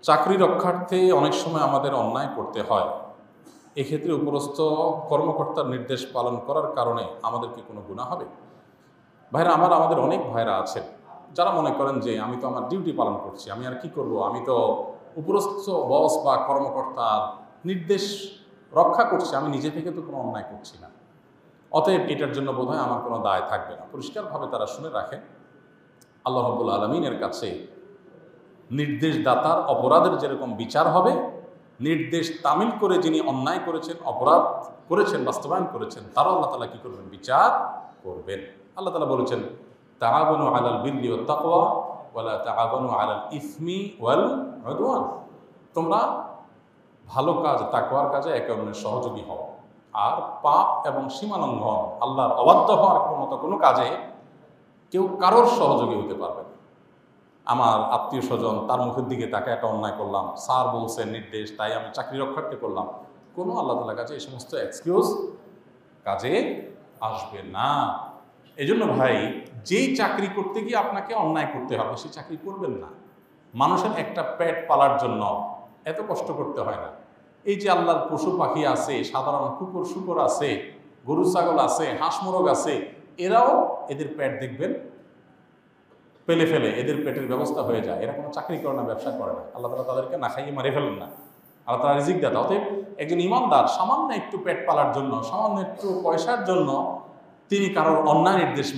চাকরি রক্ষার্থে অনেক সময় আমাদের অন্যায় করতে হয়। এক্ষেত্রে উপরস্থ কর্মকর্তার নির্দেশ পালন করার কারণে আমাদের কি কোনো গুনাহ হবে? ভাইরা আমাদের অনেক ভাইরা আছেন যারা মনে করেন যে আমি তো আমার ডিউটি পালন করছি, আমি আর কি করব, আমি তো উপরস্থ বস বা কর্মকর্তার নির্দেশ রক্ষা করছি, আমি নিজে থেকে তো কোনো অন্যায় করছি না, অতএব এটার জন্য বোধহয় আমার কোনো দায় থাকবে না। পরিষ্কারভাবে তারা শুনে রাখেন, আল্লাহ রাব্বুল আলামিনের কাছে নির্দেশদাতার অপরাধের যেরকম বিচার হবে, নির্দেশ তামিল করে যিনি অন্যায় করেছেন, অপরাধ করেছেন, বাস্তবায়ন করেছেন, তারাও আল্লাহ তাআলা কি করবেন? বিচার করবেন। আল্লাহ তাআলা বলেছেন, তাআওয়ানু আলাল বিররি ওয়াত তাকওয়া ওয়ালা তাআওয়ানু আলাল ইসমি ওয়াল উদওয়ান। তোমরা ভালো কাজ, তাকওয়ার কাজে একে অন্যের সহযোগী হও, আর পাপ এবং সীমালঙ্ঘন, আল্লাহর অবাধ্য হওয়ার কোনো কাজে কেউ কারোর সহযোগী হতে পারবে না। আমার আত্মীয় স্বজন, তার মুখের দিকে তাকে একটা অন্যায় করলাম, স্যার বলছেন নির্দেশ, তাই আমি চাকরি রক্ষার্থে করলাম, কোনো আল্লাহ তাআলার কাছে এই সমস্ত এক্সকিউজ কাজে আসবে না। এই জন্য ভাই, যেই চাকরি করতে গিয়ে আপনাকে অন্যায় করতে হবে সেই চাকরি করবেন না। মানুষের একটা পেট পালার জন্য এত কষ্ট করতে হয় না। এই যে আল্লাহর পশু পাখি আছে, সাধারণ কুকুর শুকর আছে, গরু ছাগল আছে, হাঁস মোরগ আছে, এরাও এদের পেট দেখবেন পেলে ফেলে এদের পেটের ব্যবস্থা হয়ে যায়। এরা কোনো চাকরি করে না, ব্যবসা করে না, আল্লাহ তাআলা তাদেরকে না খাইয়ে মারে ফেলেন না, আল্লাহ তাআলা রিজিক দাতা। অতএব একজন ইমানদার সামান্য একটু পেট পালার জন্য, সামান্য একটু পয়সার জন্য তিনি কারোর অন্যায় নির্দেশ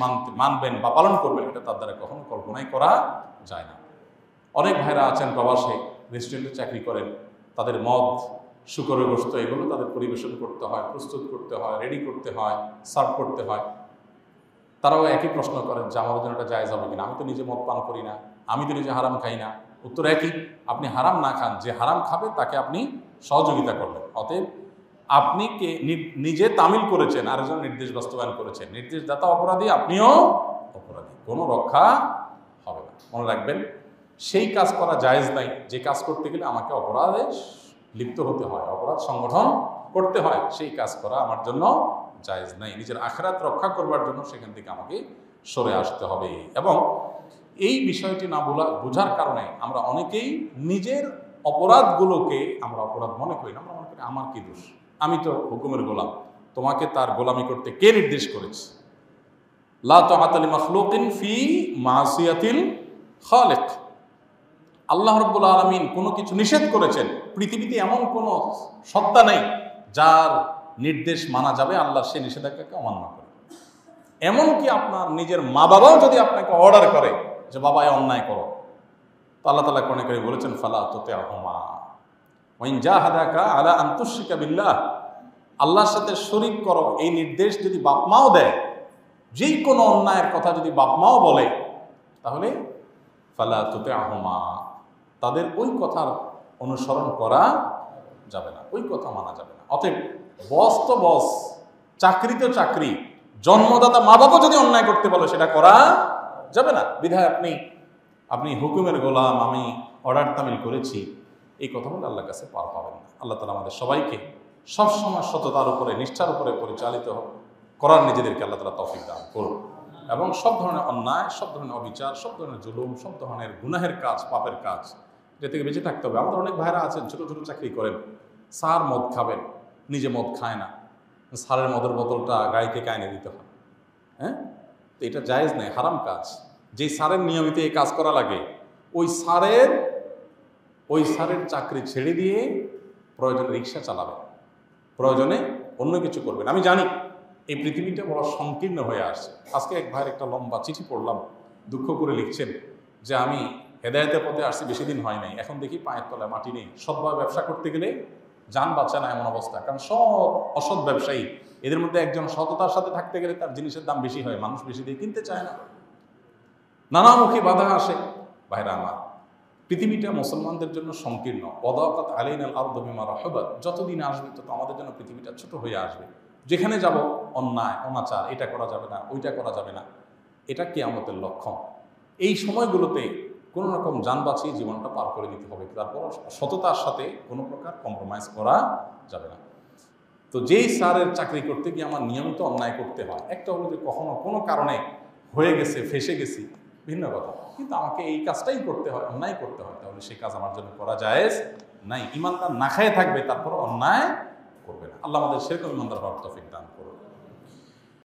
মানবেন বা পালন করবেন, এটা তার দ্বারা কখনো কল্পনাই করা যায় না। অনেক ভাইরা আছেন প্রবাসে, রেস্টুরেন্টে চাকরি করেন, তাদের মদ, শুকরের গোশত, এগুলো তাদের পরিবেশন করতে হয়, প্রস্তুত করতে হয়, রেডি করতে হয়, সার্ভ করতে হয়। তারাও একই প্রশ্ন করেন যে আমাদের জন্য এটা জায়েজ হবে কিনা, আমি তো নিজে মদ পান করি না, আমি তো নিজে হারাম খাই না। উত্তর একই, আপনি হারাম না খান, যে হারাম খাবে তাকে আপনি সহযোগিতা করবেন। অতএব আপনি নিজে তামিল করেছেন, আরেকজন নির্দেশ বাস্তবায়ন করেছেন, নির্দেশদাতা অপরাধী, আপনিও অপরাধী, কোনো রক্ষা হবে না। মনে রাখবেন, সেই কাজ করা জায়েজ নাই যে কাজ করতে গেলে আমাকে অপরাধে লিপ্ত হতে হয়, অপরাধ সংগঠন করতে হয়, সেই কাজ করা আমার জন্য জায়েজ নাই। নিজের আখিরাত রক্ষা করবার জন্য সেখান থেকে আমাকে সরে আসতে হবে। এবং এই বিষয়টি না বোঝার কারণে আমরা অনেকেই নিজের অপরাধগুলোকে আমরা অপরাধ মনে করি না। আমরা মনে করি আমার কি দোষ, আমি তো হুকুমের গোলাম, তোমাকে তার গোলামি করতে কে নির্দেশ করেছে? লা তাআতা লিমাখলুকিন ফি মাসিয়াতিল খালিক। আল্লাহ রাব্বুল আলামিন কোনো কিছু নিষেধ করেছেন, পৃথিবীতে এমন কোনো সত্তা নেই যার নির্দেশ মানা যাবে আল্লাহ সেই নিষেধাজ্ঞাকে অমান্য করে। এমনকি আপনার নিজের মা বাবাও যদি আপনাকে অর্ডার করে যে বাবা এ অন্যায় করো, তো আল্লাহ তাআলা কোরআনে কারীমে বলেছেন, ফালা তুতি'হুমা ওয়া ইন জাহাদাকা আলা আন তুশরিকা বিল্লাহ। আল্লাহর সাথে শরীক করো, এই নির্দেশ যদি বাপ মাও দেয়, যেই কোনো অন্যায়ের কথা যদি বাপ মাও বলে, তাহলে ফালা তুতি'হুমা, তাদের ওই কথার অনুসরণ করা যাবে না, ওই কথা মানা যাবে না। অতএব বস তো বস, চাকরি তো চাকরি, জন্মদাতা মা বাবা যদি অন্যায় করতে বলে সেটা করা যাবে না। বিধায় আপনি হুকুমের গোলাম, আমি অর্ডার তামিল করেছি, এই কথা বলে আল্লাহর কাছে পার পাবেন না। আল্লাহ তাআলা আমাদের সবাইকে সবসময় সততার উপরে, নিষ্ঠার উপরে পরিচালিত করার নিজেদেরকে আল্লাহ তাআলা তৌফিক দান করুন, এবং সব ধরনের অন্যায়, সব ধরনের অবিচার, সব ধরনের জুলুম, সব ধরনের গুনাহের কাজ, পাপের কাজ, এটা থেকে বেঁচে থাকতে হবে। আমাদের অনেক ভাইরা আছেন ছোটো ছোটো চাকরি করেন, স্যার মদ খাবেন, নিজে মদ খায় না, স্যারের মদের বোতলটা গাড়িতে এনে দিতে হয়। হ্যাঁ, তো এটা জায়েজ নেই, হারাম কাজ। যেই স্যারের নিয়মিত এই কাজ করা লাগে, ওই স্যারের চাকরি ছেড়ে দিয়ে প্রয়োজনে রিক্সা চালাবেন, প্রয়োজনে অন্য কিছু করবেন। আমি জানি এই পৃথিবীটা বড় সংকীর্ণ হয়ে আসছে। আজকে এক ভাইয়ের একটা লম্বা চিঠি পড়লাম, দুঃখ করে লিখছেন যে আমি হেদায়েতের পথে আসছি বেশি দিন হয় নাই, এখন দেখি পায়ের তলায় মাটি নেই, সৎভাবে ব্যবসা করতে গেলে যান বাঁচে না এমন অবস্থা। কারণ সব অসৎ ব্যবসায়ী, এদের মধ্যে একজন সততার সাথে থাকতে গেলে তার জিনিসের দাম বেশি হয়, মানুষ বেশি দিয়ে কিনতে চায় না, নানামুখী বাধা আসে। ভাইরা আমার, পৃথিবীটা মুসলমানদের জন্য সংকীর্ণ। ওয়াদাকাত আলাইনাল আরদু বিমা রাহাবাত, যতদিন আসবে তত আমাদের জন্য পৃথিবীটা ছোট হয়ে আসবে। যেখানে যাব অন্যায়, অনাচার, এটা করা যাবে না, ওইটা করা যাবে না, এটা কিয়ামতের লক্ষণ। এই সময়গুলোতে কোনো রকম যান বাঁচিয়ে জীবনটা পার করে দিতে হবে, তারপর সততার সাথে কোনো প্রকার কম্প্রোমাইজ করা যাবে না। তো যেই স্যারের চাকরি করতে গিয়ে আমার নিয়মিত অন্যায় করতে হয়, একটা হলো যে কখনো কোনো কারণে হয়ে গেছে, ফেসে গেছি, ভিন্ন কথা, কিন্তু আমাকে এই কাজটাই করতে হয়, অন্যায় করতে হয়, তাহলে সেই কাজ আমার জন্য করা জায়েজ নাই। ইমানদার না খেয়ে থাকবে, তারপর অন্যায় করবে না। আল্লাহ আমাদের সেরকম ইমানদার হওয়ার তৌফিক দান করুন।